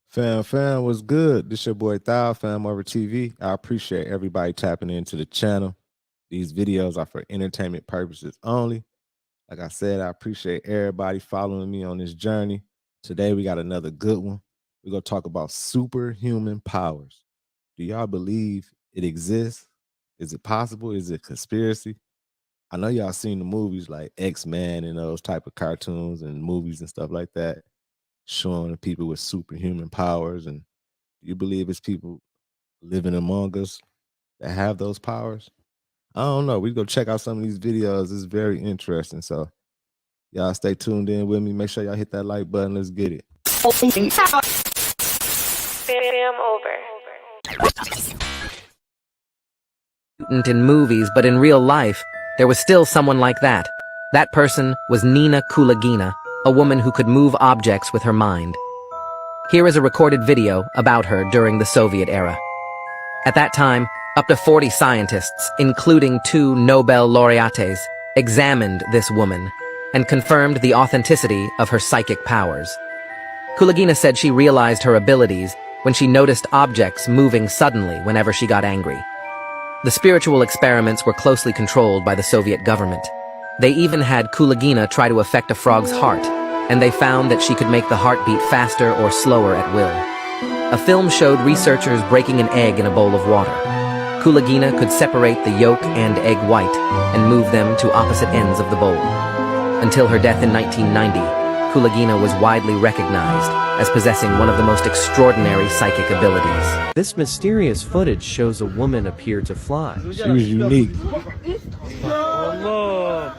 Fam, what's good? This your boy Thou, FamOverTV. I appreciate everybody tapping into the channel. These videos are for entertainment purposes only. Like I said, I appreciate everybody following me on this journey. Today, we got another good one. We're going to talk about superhuman powers. Do y'all believe it exists? Is it possible? Is it a conspiracy? I know y'all seen the movies like X-Men and those type of cartoons and movies and stuff like that, showing the people with superhuman powers. And do you believe it's people living among us that have those powers? I don't know. We go check out some of these videos. It's very interesting. So y'all stay tuned in with me. Make sure y'all hit that like button. Let's get it. In movies, but in real life, there was still someone like that. That person was Nina Kulagina, a woman who could move objects with her mind. Here is a recorded video about her during the Soviet era. At that time, up to 40 scientists, including 2 Nobel laureates, examined this woman and confirmed the authenticity of her psychic powers. Kulagina said she realized her abilities when she noticed objects moving suddenly whenever she got angry. The spiritual experiments were closely controlled by the Soviet government. They even had Kulagina try to affect a frog's heart, and they found that she could make the heartbeat faster or slower at will. A film showed researchers breaking an egg in a bowl of water. Kulagina could separate the yolk and egg white and move them to opposite ends of the bowl. Until her death in 1990, Kulagina was widely recognized as possessing one of the most extraordinary psychic abilities. This mysterious footage shows a woman appear to fly. She was unique. I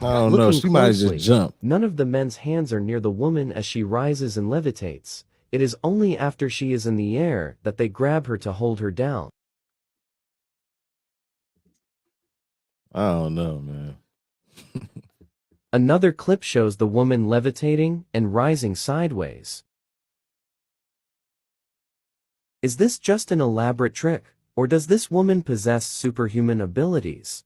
don't know. She might have just jumped. None of the men's hands are near the woman as she rises and levitates. It is only after she is in the air that they grab her to hold her down. I don't know, man. Another clip shows the woman levitating and rising sideways. Is this just an elaborate trick, or does this woman possess superhuman abilities?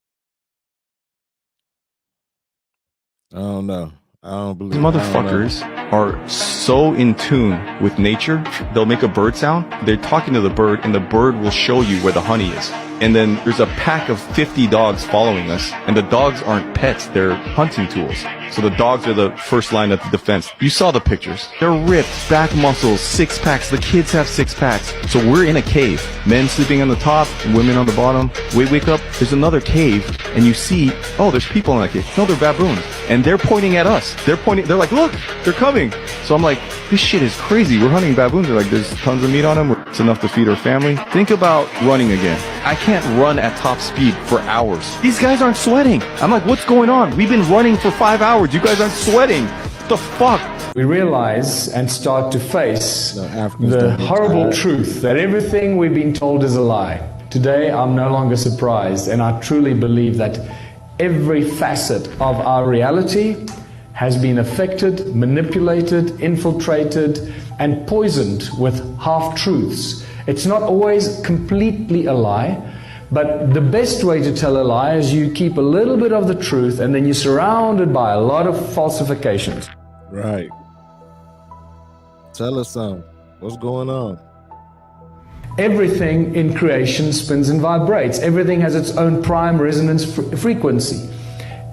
I don't know. I don't believe These motherfuckers are so in tune with nature. They'll make a bird sound. They're talking to the bird, and the bird will show you where the honey is. And then there's a pack of 50 dogs following us, and the dogs aren't pets, they're hunting tools. So the dogs are the first line of defense. You saw the pictures. They're ripped, back muscles, 6-packs. The kids have 6-packs. So we're in a cave. Men sleeping on the top, and women on the bottom. We wake up, there's another cave, and you see, oh, there's people in that cave. No, they're baboons. And they're pointing at us. They're like, look, they're coming. So I'm like, this shit is crazy. We're hunting baboons. They're like, there's tons of meat on them. It's enough to feed our family. Think about running again. I can't run at top speed for hours. These guys aren't sweating. I'm like, what's going on? We've been running for 5 hours. You guys aren't sweating. What the fuck? We realize and start to face the horrible truth that everything we've been told is a lie. Today, I'm no longer surprised, and I truly believe that every facet of our reality has been affected, manipulated, infiltrated, and poisoned with half-truths. It's not always completely a lie, but the best way to tell a lie is you keep a little bit of the truth and then you're surrounded by a lot of falsifications. Right. Tell us something. What's going on? Everything in creation spins and vibrates. Everything has its own prime resonance frequency.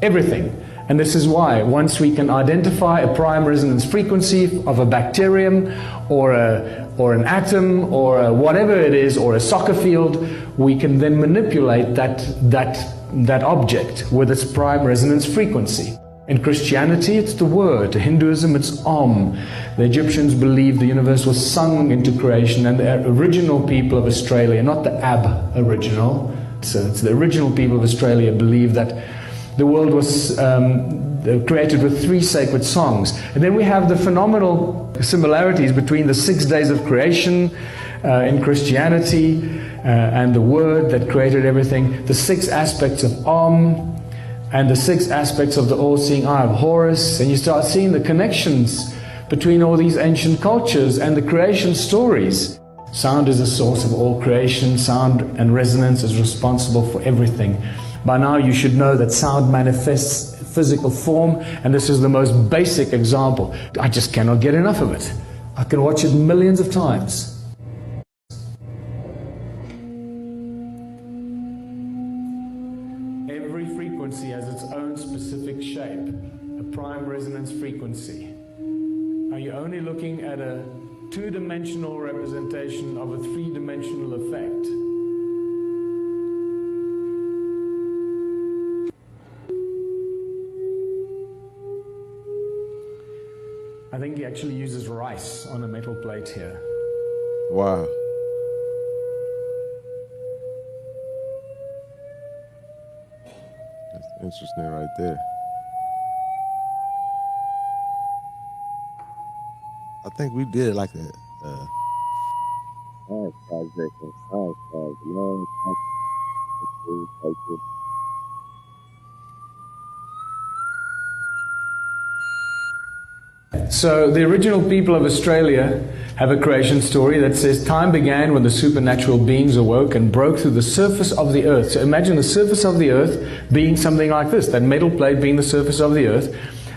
Everything. And this is why once we can identify a prime resonance frequency of a bacterium or an atom or whatever it is, or a soccer field, we can then manipulate that object with its prime resonance frequency. In Christianity, it's the word. In Hinduism, it's Om. The Egyptians believed the universe was sung into creation, and the original people of Australia, not the Aboriginal, so it's the original people of Australia believed that the world was created with 3 sacred songs. And then we have the phenomenal similarities between the 6 days of creation in Christianity and the word that created everything, the 6 aspects of Om, and the 6 aspects of the all-seeing eye of Horus, and you start seeing the connections between all these ancient cultures and the creation stories. Sound is the source of all creation. Sound and resonance is responsible for everything. By now you should know that sound manifests physical form, and this is the most basic example. I just cannot get enough of it. I can watch it millions of times. Every frequency has its own specific shape, a prime resonance frequency. Are you only looking at a two-dimensional representation of a three-dimensional effect? I think he actually uses rice on a metal plate here. Wow. That's interesting right there. I think we did like a science project and science class long time ago. So the original people of Australia have a creation story that says time began when the supernatural beings awoke and broke through the surface of the earth. So imagine the surface of the earth being something like this, that metal plate being the surface of the earth,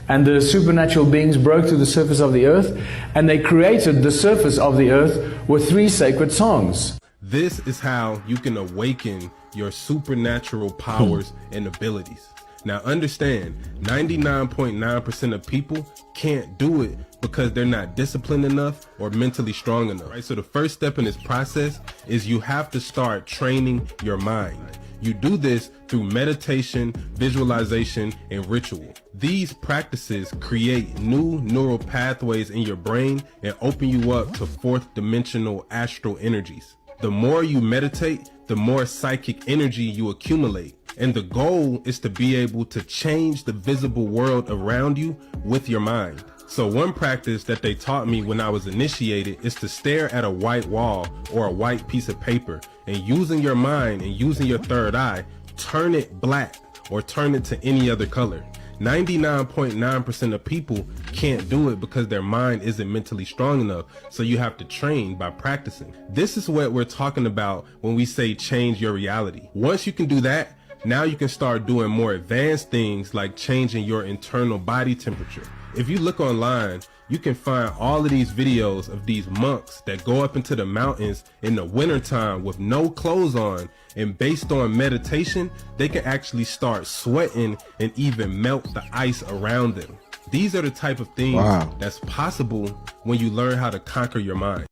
and the supernatural beings broke through the surface of the earth, and they created the surface of the earth with 3 sacred songs. This is how you can awaken your supernatural powers and abilities. Now understand, 99.9% of people can't do it because they're not disciplined enough or mentally strong enough, right? So the first step in this process is you have to start training your mind. You do this through meditation, visualization, and ritual. These practices create new neural pathways in your brain and open you up to 4th dimensional astral energies. The more you meditate, the more psychic energy you accumulate. And the goal is to be able to change the visible world around you with your mind. So one practice that they taught me when I was initiated is to stare at a white wall or a white piece of paper, and using your mind and using your third eye, turn it black or turn it to any other color. 99.9% of people can't do it because their mind isn't mentally strong enough, so you have to train by practicing. This is what we're talking about when we say change your reality. Once you can do that, now you can start doing more advanced things like changing your internal body temperature. If you look online, you can find all of these videos of these monks that go up into the mountains in the wintertime with no clothes on, and based on meditation, they can actually start sweating and even melt the ice around them. These are the type of things that's possible when you learn how to conquer your mind.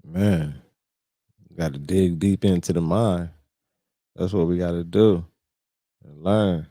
Man, got to dig deep into the mind. That's what we got to do and learn.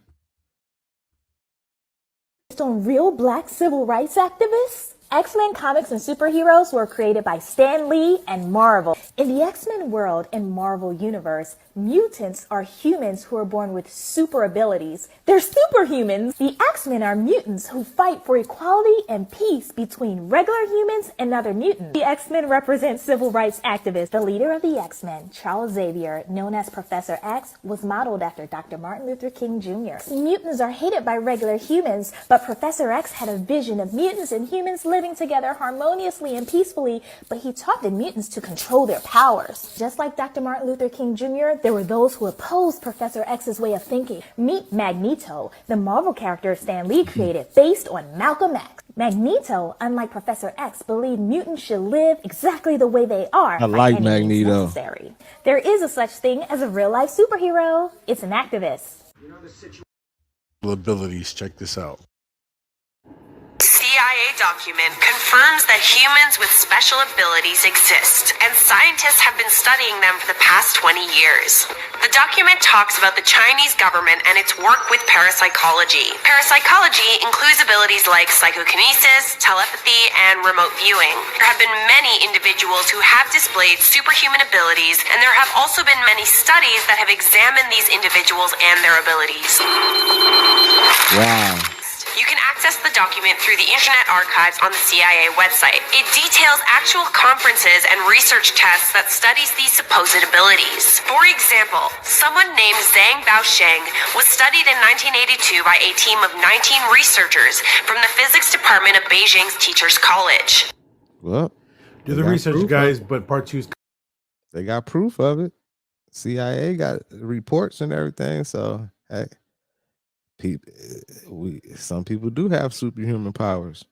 Based on real black civil rights activists, X-Men comics and superheroes were created by Stan Lee and Marvel. In the X-Men world and Marvel universe, mutants are humans who are born with super abilities. They're superhumans. The X-Men are mutants who fight for equality and peace between regular humans and other mutants. The X-Men represent civil rights activists. The leader of the X-Men, Charles Xavier, known as Professor X, was modeled after Dr. Martin Luther King Jr. Mutants are hated by regular humans, but Professor X had a vision of mutants and humans living together harmoniously and peacefully, but he taught the mutants to control their powers. Just like Dr. Martin Luther King Jr., there were those who opposed Professor X's way of thinking. Meet Magneto, the Marvel character Stan Lee created based on Malcolm X. Magneto, unlike Professor X, believed mutants should live exactly the way they are. I like Magneto. Necessary. There is a such thing as a real-life superhero. It's an activist. Abilities, check this out. CIA document confirms that humans with special abilities exist, and scientists have been studying them for the past 20 years. The document talks about the Chinese government and its work with parapsychology. Parapsychology includes abilities like psychokinesis, telepathy, and remote viewing. There have been many individuals who have displayed superhuman abilities, and there have also been many studies that have examined these individuals and their abilities. Wow. You can access the document through the Internet Archives on the CIA website. It details actual conferences and research tests that studies these supposed abilities. For example, someone named Zhang Baosheng was studied in 1982 by a team of 19 researchers from the physics department of Beijing's Teachers College. Well, Do the research, guys, but part 2's they got proof of it. CIA got reports and everything. So hey, some people do have superhuman powers.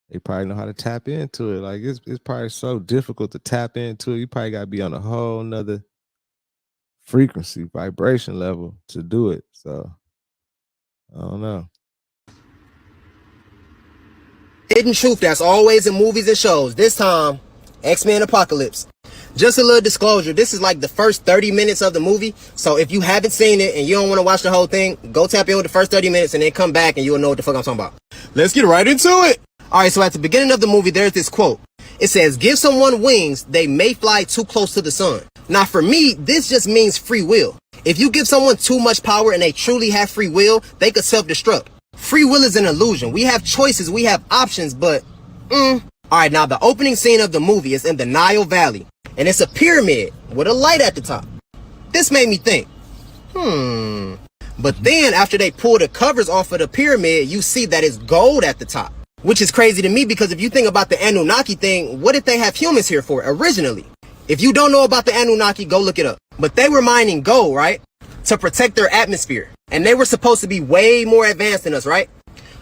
They probably know how to tap into it. Like it's probably so difficult to tap into it. You probably got to be on a whole nother frequency, vibration level to do it. So I don't know. Hidden truth that's always in movies and shows. This time, X-Men Apocalypse. Just a little disclosure, this is like the first 30 minutes of the movie, so if you haven't seen it and you don't want to watch the whole thing, go tap in with the first 30 minutes and then come back and you'll know what the fuck I'm talking about. Let's get right into it! Alright, so at the beginning of the movie, there's this quote. It says, give someone wings, they may fly too close to the sun. Now for me, this just means free will. If you give someone too much power and they truly have free will, they could self-destruct. Free will is an illusion. We have choices, we have options, but Alright, now the opening scene of the movie is in the Nile Valley, and it's a pyramid with a light at the top. This made me think, But then after they pull the covers off of the pyramid, you see that it's gold at the top. Which is crazy to me because if you think about the Anunnaki thing, what did they have humans here for originally? If you don't know about the Anunnaki, go look it up. But they were mining gold, right? To protect their atmosphere. And they were supposed to be way more advanced than us, right?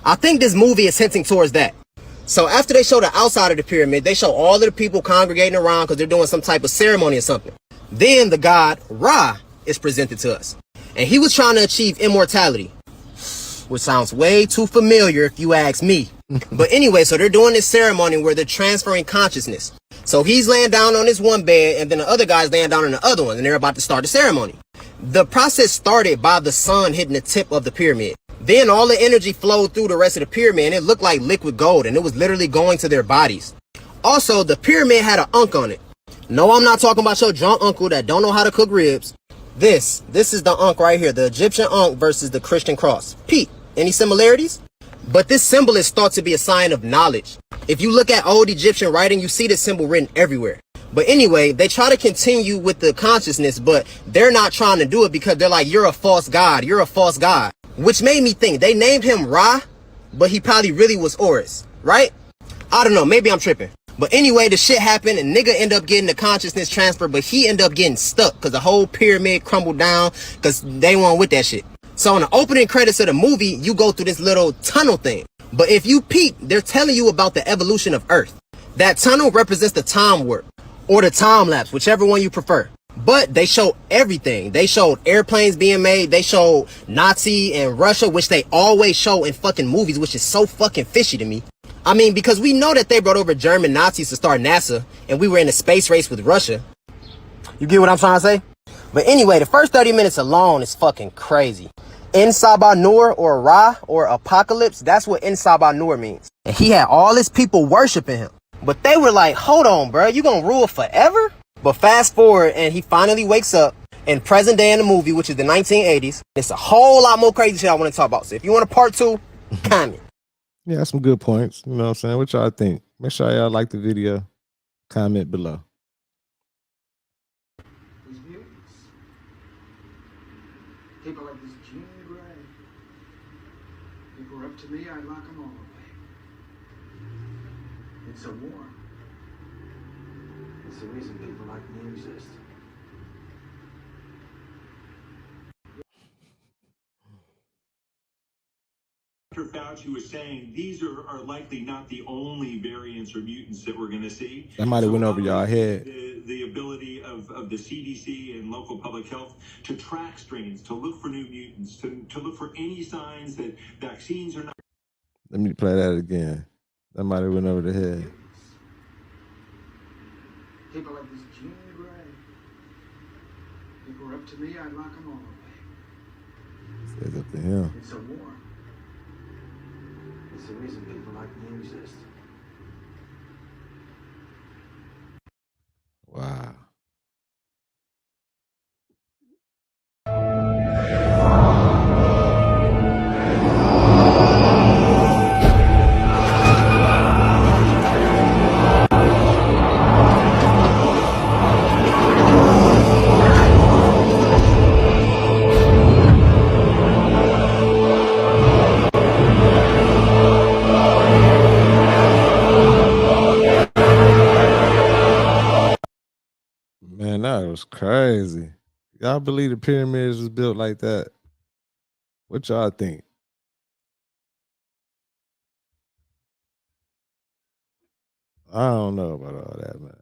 I think this movie is hinting towards that. So after they show the outside of the pyramid, they show all of the people congregating around because they're doing some type of ceremony or something. Then the god Ra is presented to us. And he was trying to achieve immortality. Which sounds way too familiar if you ask me. But anyway, so they're doing this ceremony where they're transferring consciousness. So he's laying down on this one bed and then the other guy's laying down on the other one and they're about to start the ceremony. The process started by the sun hitting the tip of the pyramid. Then all the energy flowed through the rest of the pyramid and it looked like liquid gold and it was literally going to their bodies. Also, the pyramid had an unk on it. No, I'm not talking about your drunk uncle that don't know how to cook ribs. This is the unk right here, the Egyptian unk versus the Christian cross. Pete, any similarities? But this symbol is thought to be a sign of knowledge. If you look at old Egyptian writing, you see this symbol written everywhere. But anyway, they try to continue with the consciousness, but they're not trying to do it because they're like, you're a false god, you're a false god. Which made me think they named him Ra, but he probably really was Horus, right? I don't know, maybe I'm tripping. But anyway, the shit happened and nigga end up getting the consciousness transfer, but he ended up getting stuck because the whole pyramid crumbled down because they weren't with that shit. So in the opening credits of the movie, you go through this little tunnel thing. But if you peep, they're telling you about the evolution of Earth. That tunnel represents the time warp or the time lapse, whichever one you prefer. But they show everything. They showed airplanes being made. They showed Nazi and Russia, which they always show in fucking movies, which is so fucking fishy to me. I mean, because we know that they brought over German Nazis to start NASA, and we were in a space race with Russia. You get what I'm trying to say? But anyway, the first 30 minutes alone is fucking crazy. In-Saba-Nur or Ra or Apocalypse, that's what In-Saba-Nur means. And he had all his people worshiping him. But they were like, hold on, bro, you gonna rule forever? But fast forward and he finally wakes up in present day in the movie, which is the 1980s. It's a whole lot more crazy shit I want to talk about. So if you want a part 2, comment. Yeah, some good points. You know what I'm saying? What y'all think? Make sure y'all like the video. Comment below. These mutants. People like this Jean Grey. If it were up to me, I'd lock them all away. It's a war. It's the reason people like me exist. Dr. Fauci was saying these are likely not the only variants or mutants that we're going to see. That might have went over y'all head. The ability of the CDC and local public health to track strains, to look for new mutants, to look for any signs that vaccines are not. Let me play that again. That might have went over the head. People like this Jean Grey. If it were up to me, I'd lock them all away. It's up to him. It's a war. It's the reason people like me exist. Wow. Man, that was crazy. Y'all believe the pyramids was built like that? What y'all think? I don't know about all that, man.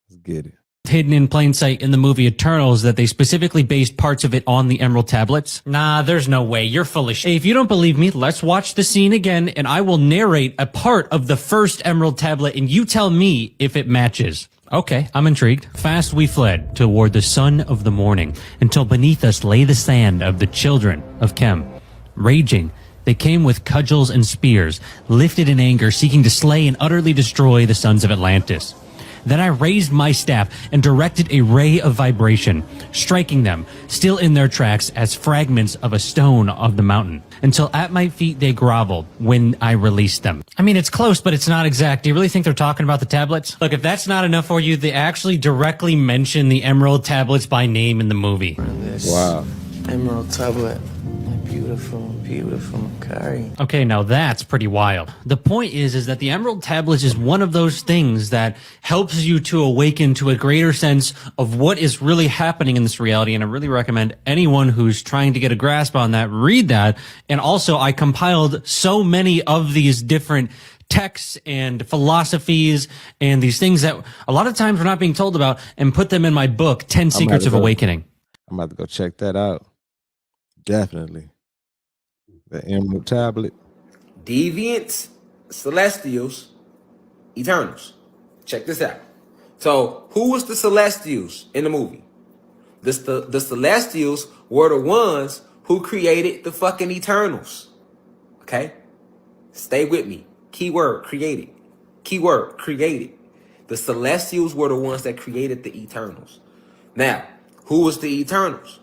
Let's get it. Hidden in plain sight in the movie Eternals that they specifically based parts of it on the Emerald Tablets? Nah, there's no way. You're full of shit. If you don't believe me, let's watch the scene again and I will narrate a part of the first Emerald Tablet and you tell me if it matches. Okay, I'm intrigued. Fast we fled toward the sun of the morning until beneath us lay the sand of the children of Chem. Raging, they came with cudgels and spears, lifted in anger, seeking to slay and utterly destroy the sons of Atlantis. Then I raised my staff and directed a ray of vibration, striking them, still in their tracks as fragments of a stone of the mountain, until at my feet they groveled when I released them. I mean, it's close, but it's not exact. Do you really think they're talking about the tablets? Look, if that's not enough for you, they actually directly mention the Emerald Tablets by name in the movie. Wow. Emerald Tablet. Beautiful, beautiful curry. Okay, now that's pretty wild. The point is that the Emerald Tablets is one of those things that helps you to awaken to a greater sense of what is really happening in this reality. And I really recommend anyone who's trying to get a grasp on that, read that. And also, I compiled so many of these different texts and philosophies and these things that a lot of times we're not being told about and put them in my book, 10 Secrets of Awakening. I'm about to go check that out. Definitely. The Emerald Tablet. Deviants, Celestials, Eternals. Check this out. So, who was the Celestials in the movie? The Celestials were the ones who created the fucking Eternals. Okay? Stay with me. Keyword, created. Keyword, created. The Celestials were the ones that created the Eternals. Now, who was the Eternals?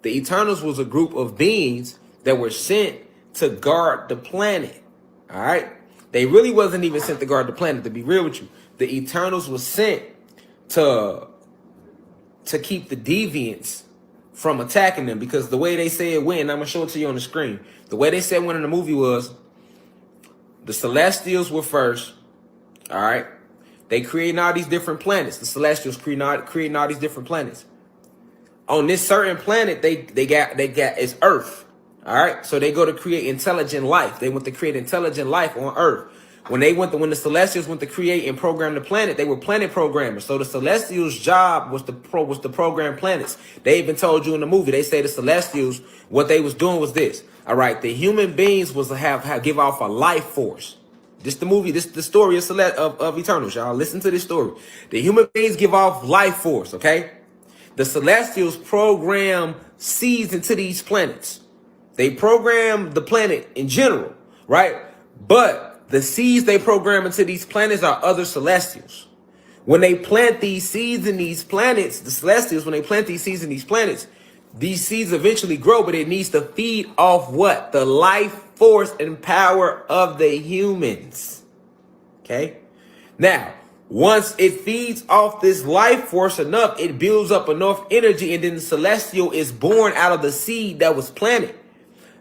The Eternals was a group of beings that were sent to guard the planet. All right? They really wasn't even sent to guard the planet, to be real with you. The Eternals was sent to keep the deviants from attacking them, because the way they say it went, and I'm going to show it to you on the screen. The way they said it went in the movie was the Celestials were first. All right? They created all these different planets. The Celestials creating all these different planets. On this certain planet, they got it's Earth. All right, so they go to create intelligent life. They went to create intelligent life on Earth. When the Celestials went to create and program the planet, they were planet programmers. So the Celestials' job was to program planets. They even told you in the movie. They say the Celestials, what they was doing was this. All right, the human beings was to have give off a life force. This the movie. This the story of Eternals. Y'all listen to this story. The human beings give off life force. Okay, the Celestials program seeds into these planets. They program the planet in general, right? But the seeds they program into these planets are other Celestials. When they plant these seeds in these planets, the Celestials, when they plant these seeds in these planets, these seeds eventually grow, but it needs to feed off what? The life force and power of the humans. Okay? Now, once it feeds off this life force enough, it builds up enough energy, and then the Celestial is born out of the seed that was planted.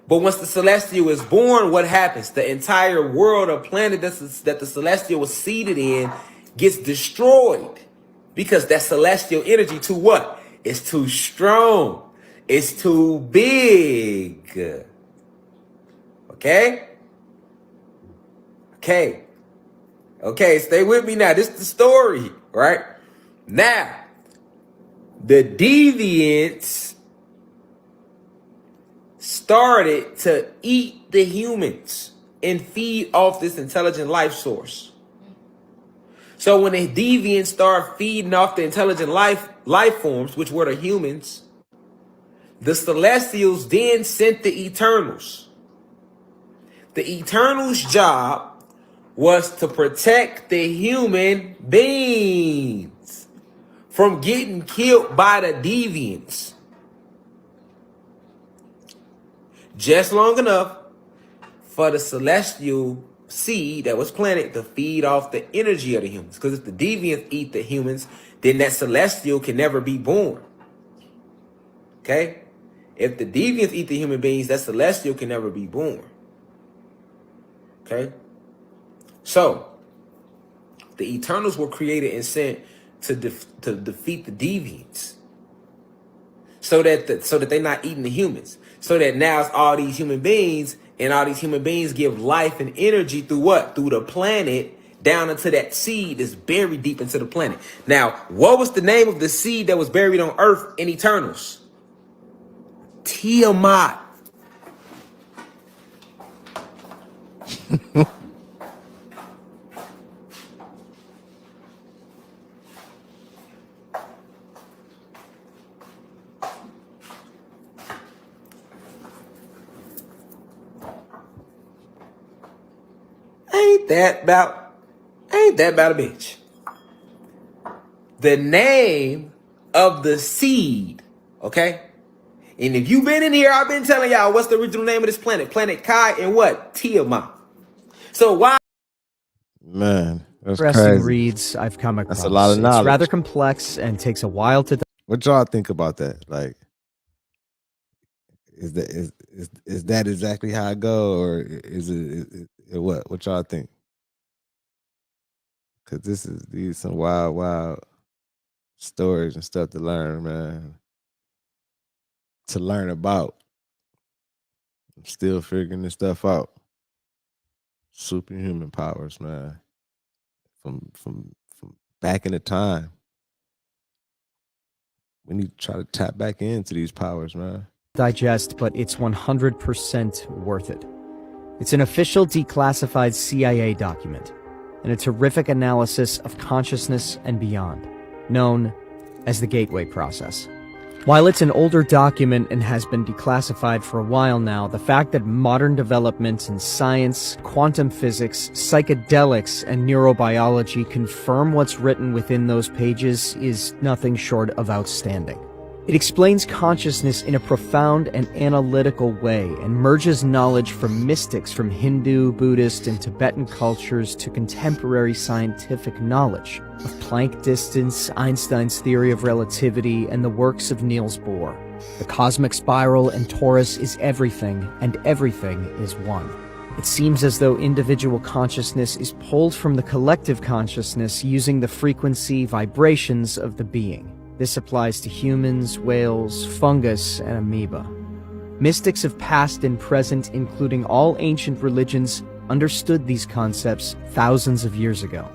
But once the Celestial is born, what happens? The entire world or planet that the Celestial was seeded in gets destroyed, because that Celestial energy too what? It's too strong. It's too big. Okay? Okay, stay with me now. This is the story, right? Now, the deviants started to eat the humans and feed off this intelligent life source. So when the deviants start feeding off the intelligent life forms, which were the humans, the Celestials then sent the Eternals. The Eternals' job was to protect the human beings from getting killed by the deviants. Just long enough for the Celestial seed that was planted to feed off the energy of the humans. Because if the deviants eat the humans, then that Celestial can never be born. Okay? If the deviants eat the human beings, that Celestial can never be born. Okay? So, the Eternals were created and sent to defeat the deviants. so that they're not eating the humans. So that now it's all these human beings, and all these human beings give life and energy through what? Through the planet down into that seed that's buried deep into the planet. Now, what was the name of the seed that was buried on Earth in Eternals? Tiamat. Ain't that about a bitch? The name of the seed, okay? And if you've been in here, I've been telling y'all what's the original name of this planet. Planet Kai and what? Tiamat. So why? Man, that's Interesting crazy. reads I've come across. That's a lot of knowledge. It's rather complex and takes a while to. What y'all think about that? Like, is that exactly how it go, or is it what y'all think? Because these some wild stories and stuff to learn, man. To learn about. I'm still figuring this stuff out. Superhuman powers, man. From back in the time. We need to try to tap back into these powers, man. Digest, but it's 100% worth it. It's an official declassified CIA document and a terrific analysis of consciousness and beyond, known as the Gateway Process. While it's an older document and has been declassified for a while now, the fact that modern developments in science, quantum physics, psychedelics, and neurobiology confirm what's written within those pages is nothing short of outstanding. It explains consciousness in a profound and analytical way and merges knowledge from mystics from Hindu, Buddhist, and Tibetan cultures to contemporary scientific knowledge of Planck distance, Einstein's theory of relativity, and the works of Niels Bohr. The cosmic spiral and torus is everything, and everything is one. It seems as though individual consciousness is pulled from the collective consciousness using the frequency vibrations of the being. This applies to humans, whales, fungus, and amoeba. Mystics of past and present, including all ancient religions, understood these concepts thousands of years ago.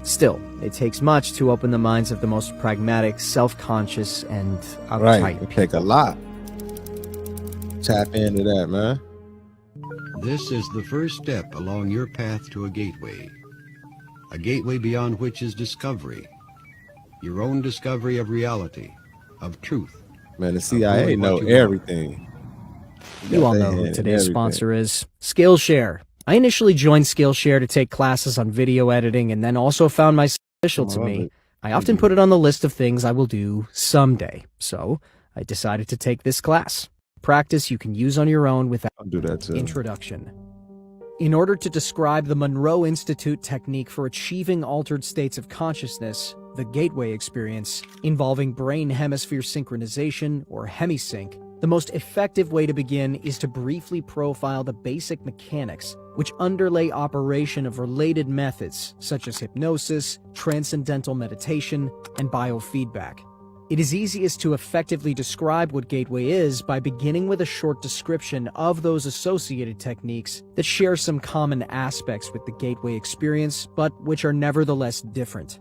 Still, it takes much to open the minds of the most pragmatic, self-conscious, and uptight Right, it people. take a lot. Tap into that, man. This is the first step along your path to a gateway beyond which is discovery, your own discovery of reality, of truth. Man, the CIA know what you everything. You all know who today's sponsor is. Skillshare. I initially joined Skillshare to take classes on video editing and then also found myself beneficial to me. I often put it on the list of things I will do someday. So I decided to take this class. Practice you can use on your own without introduction. In order to describe the Monroe Institute technique for achieving altered states of consciousness, the gateway experience, involving brain hemisphere synchronization, or Hemisync, the most effective way to begin is to briefly profile the basic mechanics which underlay operation of related methods such as hypnosis, transcendental meditation, and biofeedback. It is easiest to effectively describe what gateway is by beginning with a short description of those associated techniques that share some common aspects with the gateway experience, but which are nevertheless different.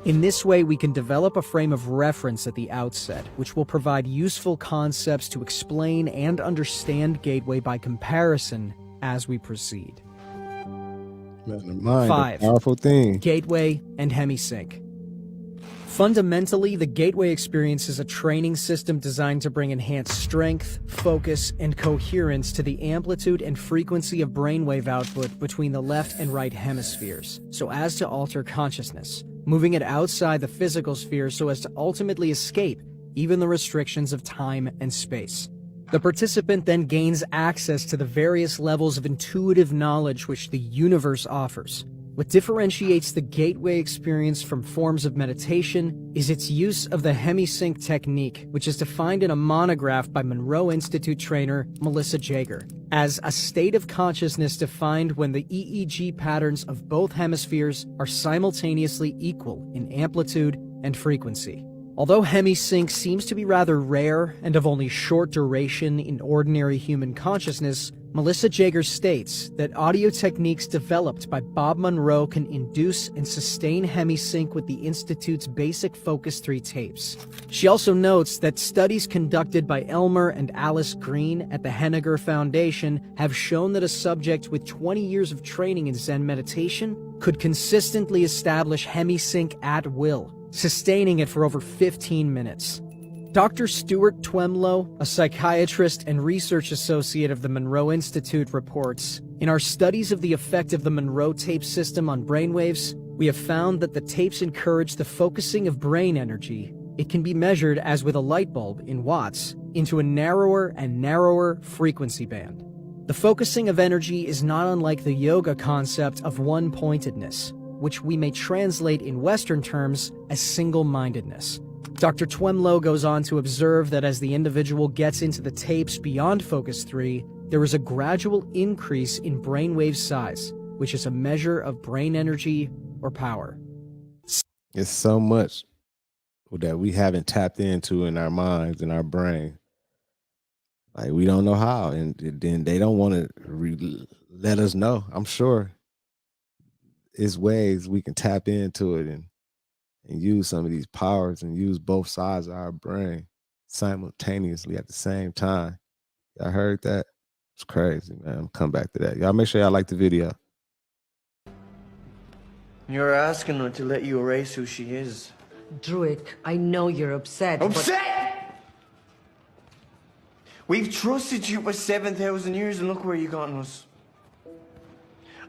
In this way, we can develop a frame of reference at the outset, which will provide useful concepts to explain and understand gateway by comparison as we proceed. Man, the mind, a 5. powerful thing. Gateway and Hemisync. Fundamentally, the gateway experience is a training system designed to bring enhanced strength, focus, and coherence to the amplitude and frequency of brainwave output between the left and right hemispheres, so as to alter consciousness, moving it outside the physical sphere so as to ultimately escape even the restrictions of time and space. The participant then gains access to the various levels of intuitive knowledge which the universe offers. What differentiates the gateway experience from forms of meditation is its use of the Hemisync technique, which is defined in a monograph by Monroe Institute trainer Melissa Jager as a state of consciousness defined when the EEG patterns of both hemispheres are simultaneously equal in amplitude and frequency, Although Hemisync seems to be rather rare and of only short duration in ordinary human consciousness, Melissa Jager states that audio techniques developed by Bob Monroe can induce and sustain Hemisync with the Institute's basic Focus 3 tapes. She also notes that studies conducted by Elmer and Alice Green at the Henniger Foundation have shown that a subject with 20 years of training in Zen meditation could consistently establish Hemisync at will, sustaining it for over 15 minutes. Dr. Stuart Twemlow, a psychiatrist and research associate of the Monroe Institute, reports, "In our studies of the effect of the Monroe tape system on brainwaves, we have found that the tapes encourage the focusing of brain energy. It can be measured as with a light bulb in watts into a narrower and narrower frequency band. The focusing of energy is not unlike the yoga concept of one-pointedness, which we may translate in Western terms as single-mindedness." Dr. Twemlow goes on to observe that as the individual gets into the tapes beyond Focus 3, there is a gradual increase in brainwave size, which is a measure of brain energy or power. It's so much that we haven't tapped into in our minds, in our brain. Like, we don't know how, and then they don't want to let us know. I'm sure it's ways we can tap into it and use some of these powers and use both sides of our brain simultaneously at the same time. Y'all heard that? It's crazy, man. I'll come back to that. Y'all make sure y'all like the video. You're asking her to let you erase who she is. Druid, I know you're upset. Upset? We've trusted you for 7,000 years and look where you've gotten us.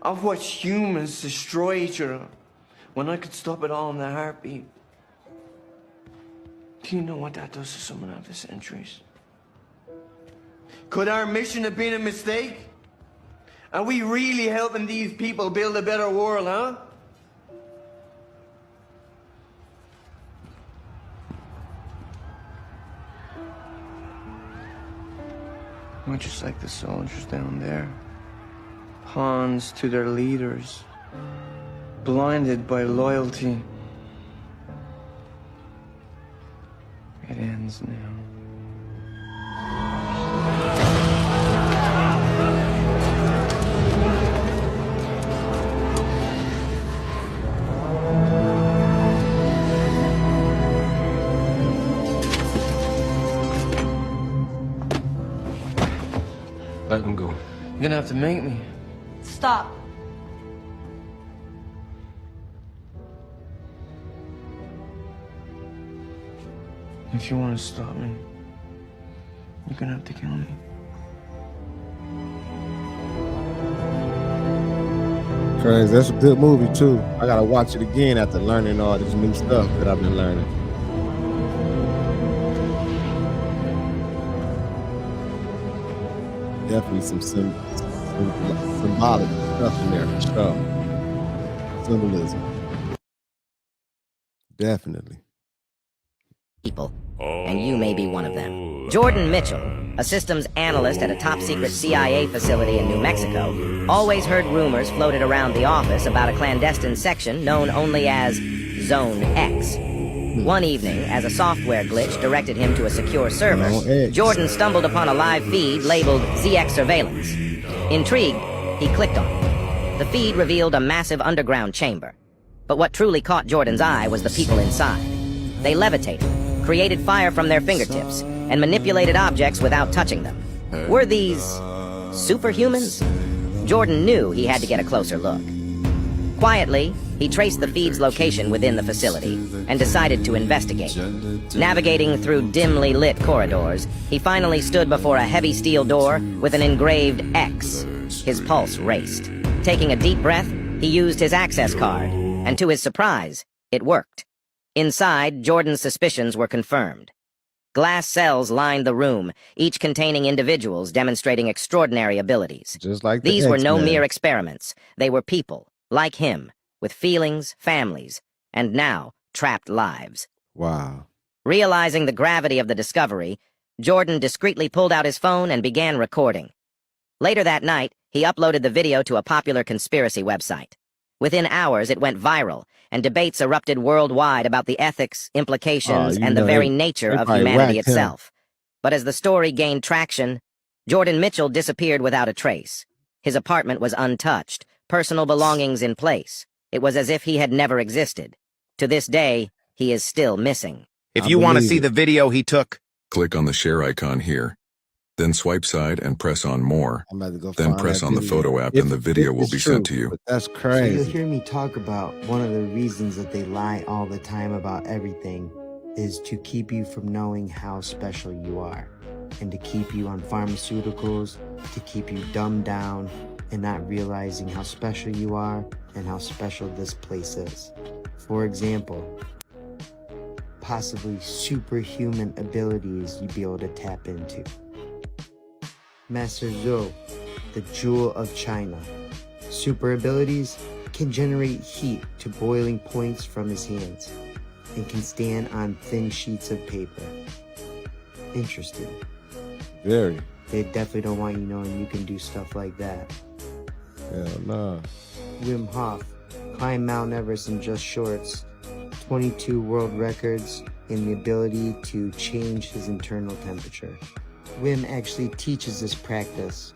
I've watched humans destroy each other when I could stop it all in a heartbeat. Do you know what that does to someone after centuries? Could our mission have been a mistake? Are we really helping these people build a better world, huh? We're just like the soldiers down there. Pawns to their leaders. Blinded by loyalty. It ends now. Let him go. You're gonna have to make me. Stop. If you want to stop me, you're gonna have to kill me. Crazy. That's a good movie too. I gotta watch it again after learning all this new stuff that I've been learning. Definitely some symbolic stuff in there for sure. Symbolism. Definitely. People, and you may be one of them. Jordan Mitchell, a systems analyst at a top-secret CIA facility in New Mexico, always heard rumors floated around the office about a clandestine section known only as Zone X. One evening, as a software glitch directed him to a secure server, Jordan stumbled upon a live feed labeled ZX Surveillance. Intrigued, he clicked on it. The feed revealed a massive underground chamber. But what truly caught Jordan's eye was the people inside. They levitated, created fire from their fingertips, and manipulated objects without touching them. Were these superhumans? Jordan knew he had to get a closer look. Quietly, he traced the feed's location within the facility and decided to investigate. Navigating through dimly lit corridors, he finally stood before a heavy steel door with an engraved X. His pulse raced. Taking a deep breath, he used his access card, and to his surprise, it worked. Inside, Jordan's suspicions were confirmed. Glass cells lined the room, each containing individuals demonstrating extraordinary abilities. Just like These were no X-Men. mere experiments. They were people, like him, with feelings, families, and now trapped lives. Wow. Realizing the gravity of the discovery, Jordan discreetly pulled out his phone and began recording. Later that night, he uploaded the video to a popular conspiracy website. Within hours, it went viral, and debates erupted worldwide about the ethics, implications, and the very nature of humanity itself. But as the story gained traction, Jordan Mitchell disappeared without a trace. His apartment was untouched, personal belongings in place. It was as if he had never existed. To this day, he is still missing. If you want to see the video he took, click on the share icon here. Then swipe side and press on more. Then press on the photo app and the video will be sent to you. That's So crazy. you'll hear me talk about one of the reasons that they lie all the time about everything is to keep you from knowing how special you are, and to keep you on pharmaceuticals, to keep you dumbed down and not realizing how special you are and how special this place is. For example, possibly superhuman abilities you'd be able to tap into. Master Zhou, the Jewel of China. Super abilities can generate heat to boiling points from his hands and can stand on thin sheets of paper. Interesting. Very. They definitely don't want you knowing you can do stuff like that. Hell no. Wim Hof climbed Mount Everest in just shorts, 22 world records, and the ability to change his internal temperature. Wim actually teaches this practice.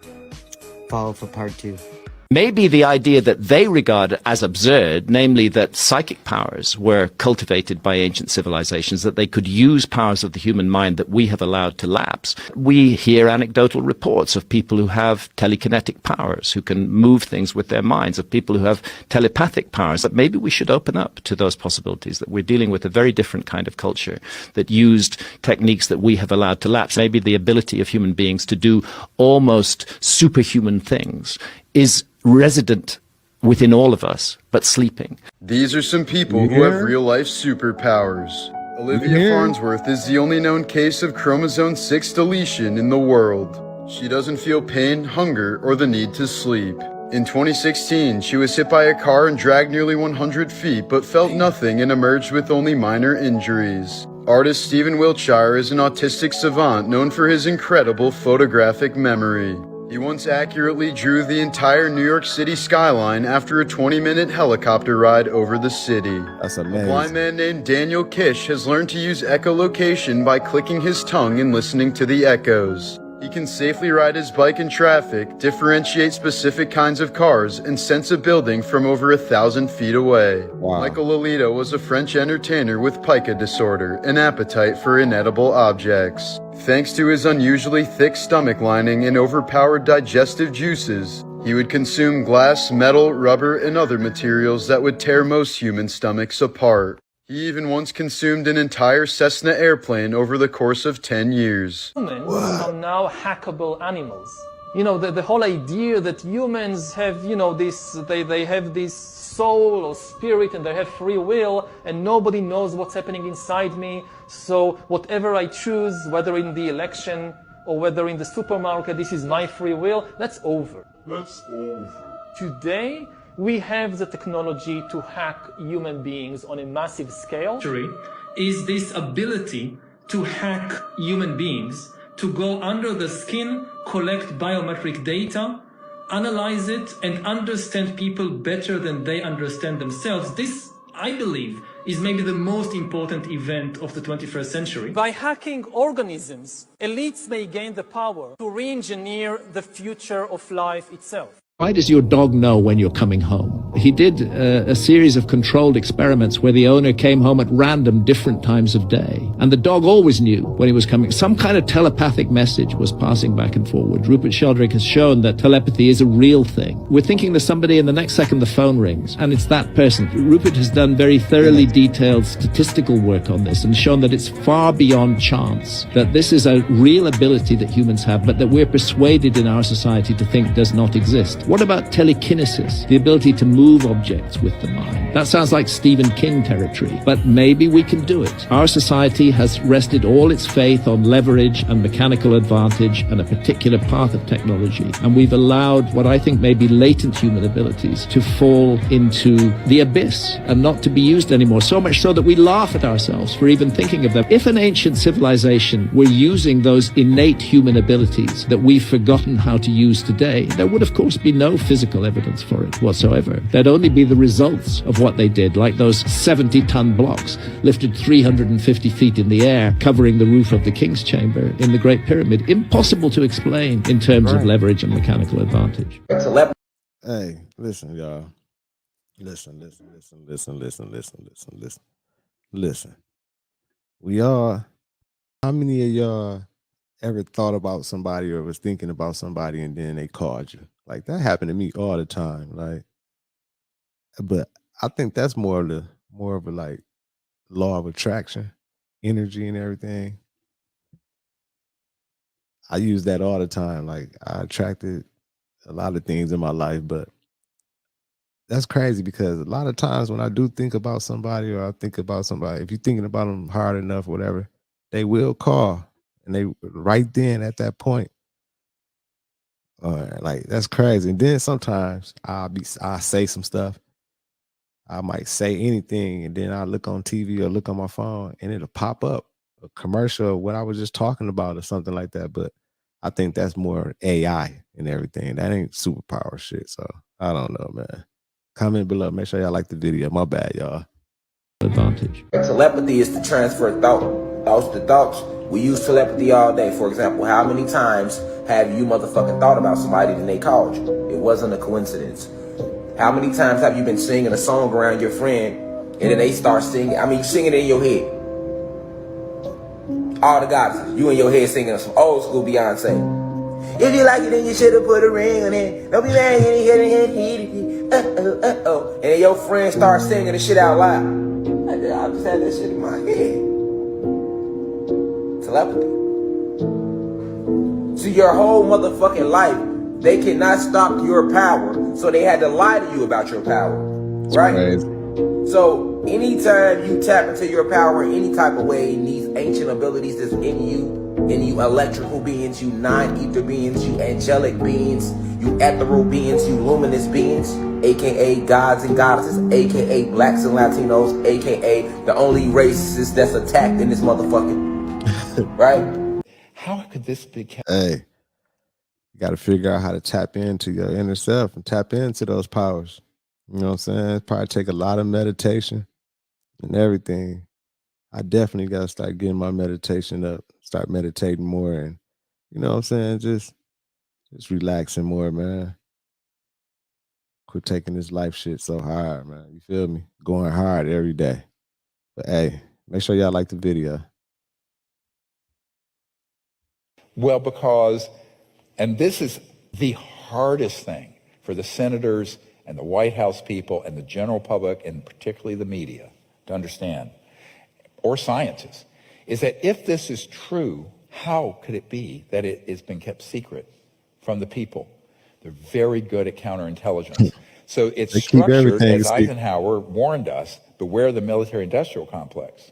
Follow for part 2. Maybe the idea that they regard as absurd, namely that psychic powers were cultivated by ancient civilizations, that they could use powers of the human mind that we have allowed to lapse. We hear anecdotal reports of people who have telekinetic powers, who can move things with their minds, of people who have telepathic powers. But maybe we should open up to those possibilities, that we're dealing with a very different kind of culture that used techniques that we have allowed to lapse. Maybe the ability of human beings to do almost superhuman things is resident within all of us, but sleeping. These are some people who have real-life superpowers. Olivia Farnsworth is the only known case of chromosome 6 deletion in the world. She doesn't feel pain, hunger, or the need to sleep. In 2016, she was hit by a car and dragged nearly 100 feet, but felt nothing and emerged with only minor injuries. Artist Stephen Wiltshire is an autistic savant known for his incredible photographic memory. He once accurately drew the entire New York City skyline after a 20-minute helicopter ride over the city. That's amazing. A blind man named Daniel Kish has learned to use echolocation by clicking his tongue and listening to the echoes. He can safely ride his bike in traffic, differentiate specific kinds of cars, and sense a building from over 1,000 feet away. Wow. Michael Lolito was a French entertainer with pica disorder, an appetite for inedible objects. Thanks to his unusually thick stomach lining and overpowered digestive juices, he would consume glass, metal, rubber, and other materials that would tear most human stomachs apart. He even once consumed an entire Cessna airplane over the course of 10 years. Humans are now hackable animals. You know, the whole idea that humans have, you know, they have this soul or spirit and they have free will and nobody knows what's happening inside me. So whatever I choose, whether in the election or whether in the supermarket, this is my free will, that's over. That's over. Today, we have the technology to hack human beings on a massive scale. Is this ability to hack human beings, to go under the skin, collect biometric data, analyze it, and understand people better than they understand themselves. This, I believe, is maybe the most important event of the 21st century. By hacking organisms, elites may gain the power to re-engineer the future of life itself. Why does your dog know when you're coming home? He did a series of controlled experiments where the owner came home at random different times of day. And the dog always knew when he was coming. Some kind of telepathic message was passing back and forward. Rupert Sheldrake has shown that telepathy is a real thing. We're thinking there's somebody and the next second the phone rings and it's that person. Rupert has done very thoroughly detailed statistical work on this and shown that it's far beyond chance, that this is a real ability that humans have, but that we're persuaded in our society to think does not exist. What about telekinesis, the ability to move objects with the mind? That sounds like Stephen King territory, but maybe we can do it. Our society has rested all its faith on leverage and mechanical advantage and a particular path of technology, and we've allowed what I think may be latent human abilities to fall into the abyss and not to be used anymore, so much so that we laugh at ourselves for even thinking of them. If an ancient civilization were using those innate human abilities that we've forgotten how to use today, there would of course be no physical evidence for it whatsoever. There'd only be the results of what they did, like those 70-ton blocks lifted 350 feet in the air, covering the roof of the King's Chamber in the Great Pyramid. Impossible to explain in terms of leverage and mechanical advantage. Hey, listen, y'all. Listen. How many of y'all ever thought about somebody or was thinking about somebody and then they called you? Like, that happened to me all the time. Like, but I think that's more of a like law of attraction, energy and everything. I use that all the time. Like, I attracted a lot of things in my life, but that's crazy because a lot of times when I do think about somebody or I think about somebody, if you're thinking about them hard enough, whatever, they will call, and they right then at that point. Like, that's crazy. And then sometimes I say some stuff. I might say anything, and then I look on TV or look on my phone, and it'll pop up a commercial of what I was just talking about or something like that. But I think that's more AI and everything. That ain't superpower shit. So I don't know, man. Comment below. Make sure y'all like the video. My bad, y'all. Advantage. Telepathy is to transfer thoughts to thoughts. We use telepathy all day. For example, how many times have you motherfucking thought about somebody and they called you? It wasn't a coincidence. How many times have you been singing a song around your friend and then they start singing? I mean, you singing it in your head. All the goddesses, you in your head singing some old school Beyonce. If you like it, then you should have put a ring on it. Don't be mad, and then your friend starts singing the shit out loud. I just had that shit in my head. Telepathy. So your whole motherfucking life, they cannot stop your power, so they had to lie to you about your power, right? Crazy. So anytime you tap into your power in any type of way, in these ancient abilities that's in you electrical beings, you non-ether beings, you angelic beings, you ethereal beings, you luminous beings, aka gods and goddesses, aka blacks and Latinos, aka the only races that's attacked in this motherfucking, right? How could this be? Hey, you got to figure out how to tap into your inner self and tap into those powers. You know what I'm saying? It probably take a lot of meditation and everything. I definitely got to start getting my meditation up, start meditating more, and you know what I'm saying? Just relaxing more, man. Quit taking this life shit so hard, man. You feel me? Going hard every day. But hey, make sure y'all like the video. Well, because, and this is the hardest thing for the senators and the White House people and the general public, and particularly the media, to understand, or scientists, is that if this is true, how could it be that it has been kept secret from the people? They're very good at counterintelligence. So it's structured, as Eisenhower warned us, beware the military-industrial complex.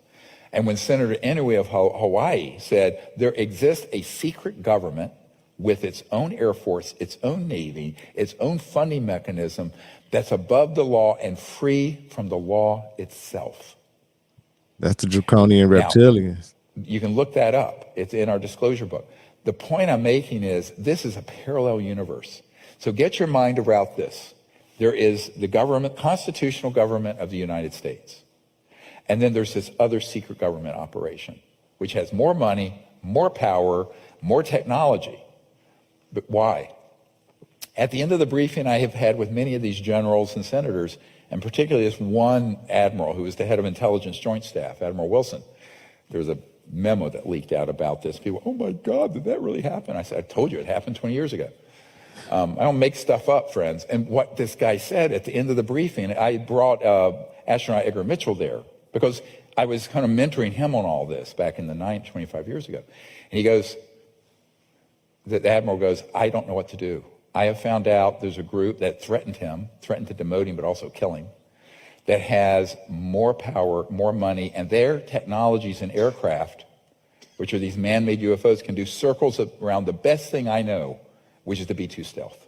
And when Senator Inouye of Hawaii said there exists a secret government with its own Air Force, its own Navy, its own funding mechanism that's above the law and free from the law itself. That's the draconian reptilians. Now, you can look that up. It's in our disclosure book. The point I'm making is this is a parallel universe. So get your mind around this. There is the government, constitutional government of the United States. And then there's this other secret government operation, which has more money, more power, more technology. But why? At the end of the briefing I have had with many of these generals and senators, and particularly this one admiral who was the head of Intelligence Joint Staff, Admiral Wilson, there was a memo that leaked out about this. People, oh my God, did that really happen? I said, I told you it happened 20 years ago. I don't make stuff up, friends. And what this guy said at the end of the briefing, I brought astronaut Edgar Mitchell there because I was kind of mentoring him on all this back in the 25 years ago. And he goes, the admiral goes, I don't know what to do. I have found out there's a group that threatened him, threatened to demote him, but also kill him, that has more power, more money, and their technologies and aircraft, which are these man-made UFOs, can do circles around the best thing I know, which is the B-2 stealth.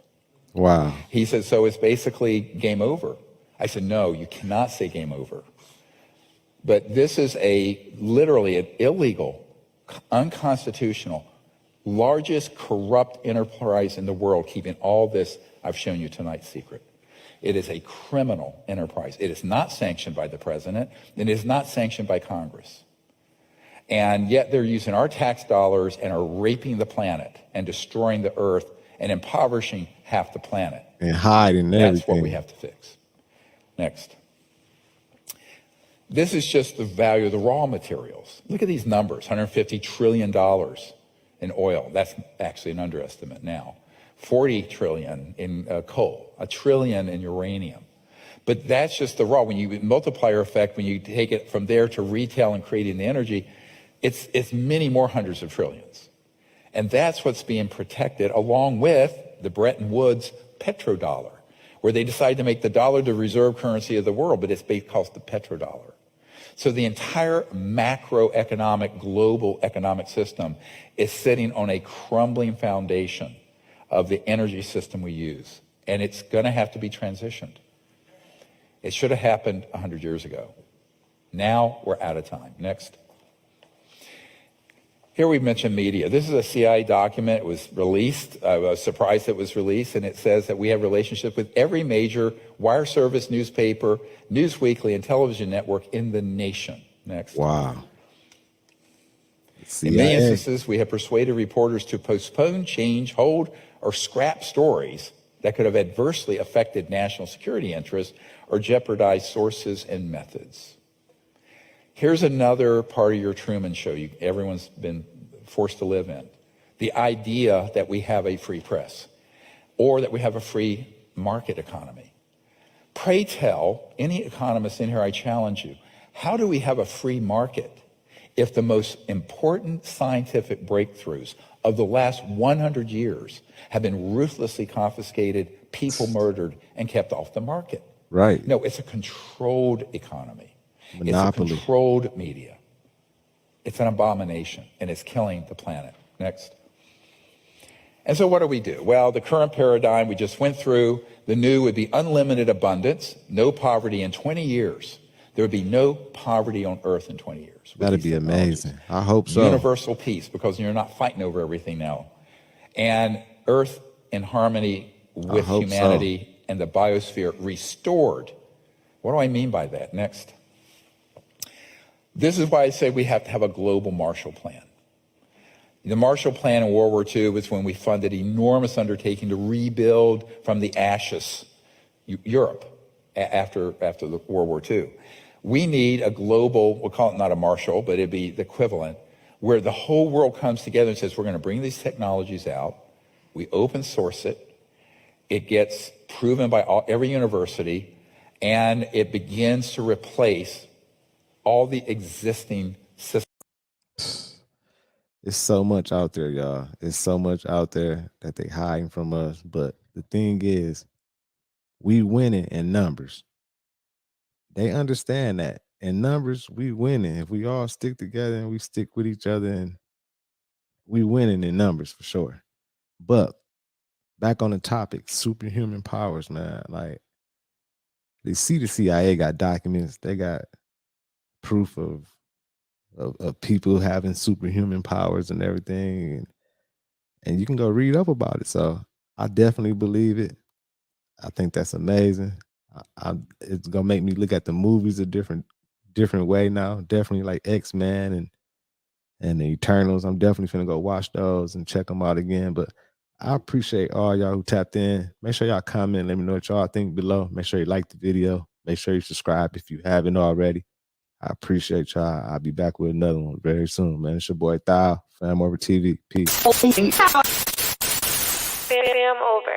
Wow. He said, so it's basically game over. I said, no, you cannot say game over. But this is literally an illegal, unconstitutional, largest corrupt enterprise in the world, keeping all this I've shown you tonight's secret. It is a criminal enterprise. It is not sanctioned by the president. It is not sanctioned by Congress. And yet they're using our tax dollars and are raping the planet and destroying the earth and impoverishing half the planet. And hiding everything. That's what we have to fix. Next. This is just the value of the raw materials. Look at these numbers, $150 trillion in oil. That's actually an underestimate now. 40 trillion in coal, $1 trillion in uranium. But that's just the raw. When you multiplier effect, when you take it from there to retail and creating the energy, it's many more hundreds of trillions. And that's what's being protected along with the Bretton Woods petrodollar, where they decided to make the dollar the reserve currency of the world, but it's called the petrodollar. So the entire macroeconomic, global economic system is sitting on a crumbling foundation of the energy system we use. And it's going to have to be transitioned. It should have happened 100 years ago. Now we're out of time. Next. Here we mentioned media. This is a CIA document. It was released. I was surprised it was released. And it says that we have relationships with every major wire service, newspaper, news weekly, and television network in the nation. Next. Wow. In many instances, we have persuaded reporters to postpone, change, hold, or scrap stories that could have adversely affected national security interests or jeopardized sources and methods. Here's another part of your Truman Show everyone's been forced to live in. The idea that we have a free press or that we have a free market economy. Pray tell any economist in here, I challenge you, how do we have a free market if the most important scientific breakthroughs of the last 100 years have been ruthlessly confiscated, people murdered, and kept off the market? Right. No, it's a controlled economy. Monopoly. It's a controlled media. It's an abomination, and it's killing the planet. Next. And so what do we do? Well, the current paradigm we just went through, the new would be unlimited abundance, no poverty in 20 years. There would be no poverty on Earth in 20 years. That'd be amazing. I hope so. Universal peace, because you're not fighting over everything now. And Earth in harmony with humanity and the biosphere restored. What do I mean by that? Next. This is why I say we have to have a global Marshall Plan. The Marshall Plan in World War II was when we funded enormous undertaking to rebuild from the ashes Europe after the World War II. We need a global, we'll call it not a Marshall, but it'd be the equivalent, where the whole world comes together and says, we're going to bring these technologies out. We open source it. It gets proven by every university, and it begins to replace all the existing systems. It's so much out there, y'all. It's so much out there that they hiding from us. But the thing is, we winning in numbers. They understand that. In numbers, we winning. If we all stick together and we stick with each other, and we winning in numbers for sure. But back on the topic, superhuman powers, man. Like, they see the CIA got documents. They got proof of people having superhuman powers and everything, and you can go read up about it. So I definitely believe it. I think that's amazing. It's gonna make me look at the movies a different way now. Definitely like X-Men and the Eternals. I'm definitely finna go watch those and check them out again. But I appreciate all y'all who tapped in. Make sure y'all comment. Let me know what y'all think below. Make sure you like the video. Make sure you subscribe if you haven't already. I appreciate y'all. I'll be back with another one very soon, man. It's your boy Thao, FamOverTV. Peace. Fam over.